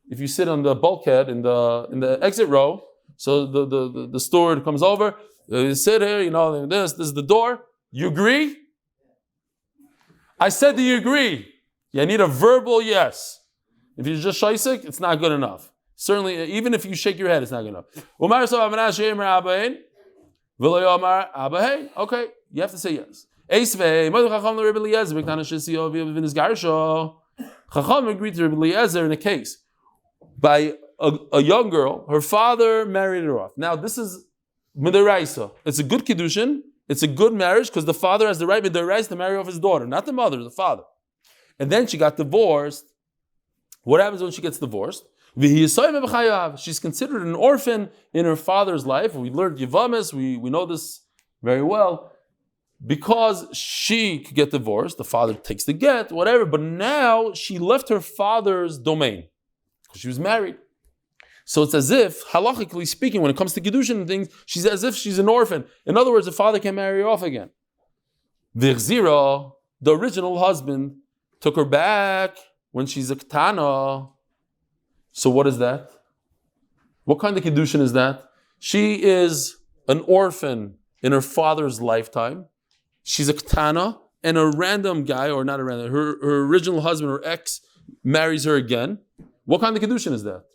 If you sit on the bulkhead in the exit row, so the steward comes over, you sit here, this is the door. You agree? I said, do you agree? Yeah, I need a verbal yes. If you're just shaisik, it's not good enough. Certainly, even if you shake your head, it's not good enough. Okay, you have to say yes. Chacham agreed to Reb Eliezer in a case. By a young girl, her father married her off. Now, this is midaraisa. It's a good kiddushin. It's a good marriage because the father has the right midaraisa to marry off his daughter, not the mother, the father. And then she got divorced. What happens when she gets divorced? She's considered an orphan in her father's life. We learned Yevamis, we know this very well. Because she could get divorced, the father takes the get, whatever, but now she left her father's domain. Because she was married. So it's as if, halachically speaking, when it comes to Kiddushin and things, she's as if she's an orphan. In other words, the father can marry her off again. V'chzira, the original husband, took her back when she's a Chana. So what is that? What kind of Kiddushin is that? She is an orphan in her father's lifetime. She's a Chana, and a random guy, or not a random, her original husband, her ex, marries her again. What kind of Kiddushin is that?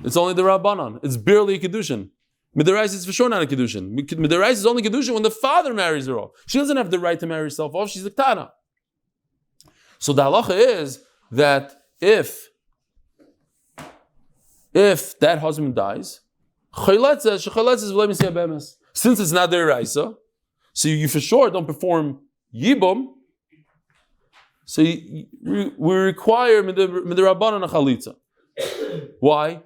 It's only the Rabbanon. It's barely a Kiddushin. Midaraisa is for sure not a Kiddushin. Midaraisa is only Kiddushin when the father marries her off. She doesn't have the right to marry herself off. She's a Chana. So the halacha is that if that husband dies, since it's not their Raisa, so you for sure don't perform Yibum, so we require Midrabanan a Chalitza. Why?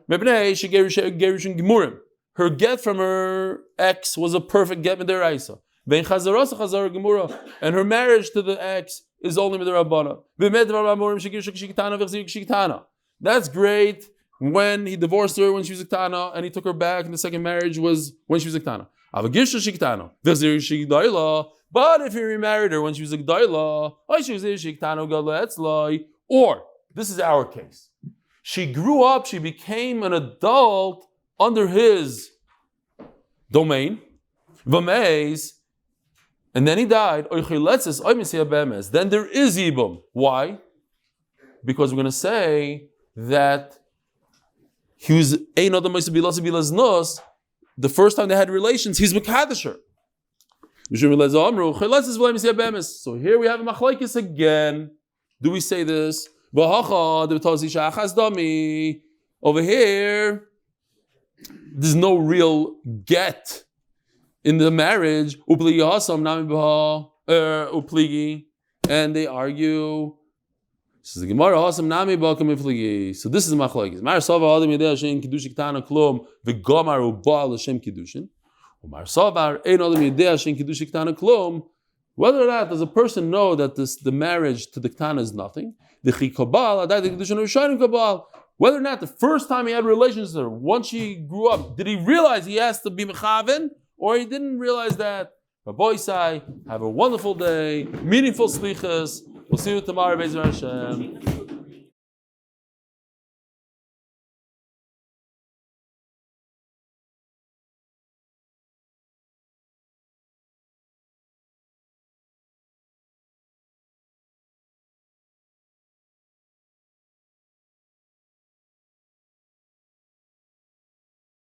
Her get from her ex was a perfect get Midaraisa. And her marriage to the ex is only Midrabana. That's great when he divorced her when she was a Ktana, and he took her back, and the second marriage was when she was a Ktana. But if he remarried her when she was a Gdaila, or, this is our case, she grew up, she became an adult under his domain, and then he died, then there is Yibum. Why? Because we're going to say that he was the first time they had relations, he's Mekadesher. So here we have a machlokes again. Do we say this? Over here, there's no real get in the marriage. And they argue. So this is machlokes. Whether or not does a person know that the marriage to the Ktana is nothing? Whether or not the first time he had relations with her, once she grew up, did he realize he has to be mechaven, or he didn't realize that? Rabbi Isai, have a wonderful day, meaningful slichas. We'll see you tomorrow, Ezra Hashem.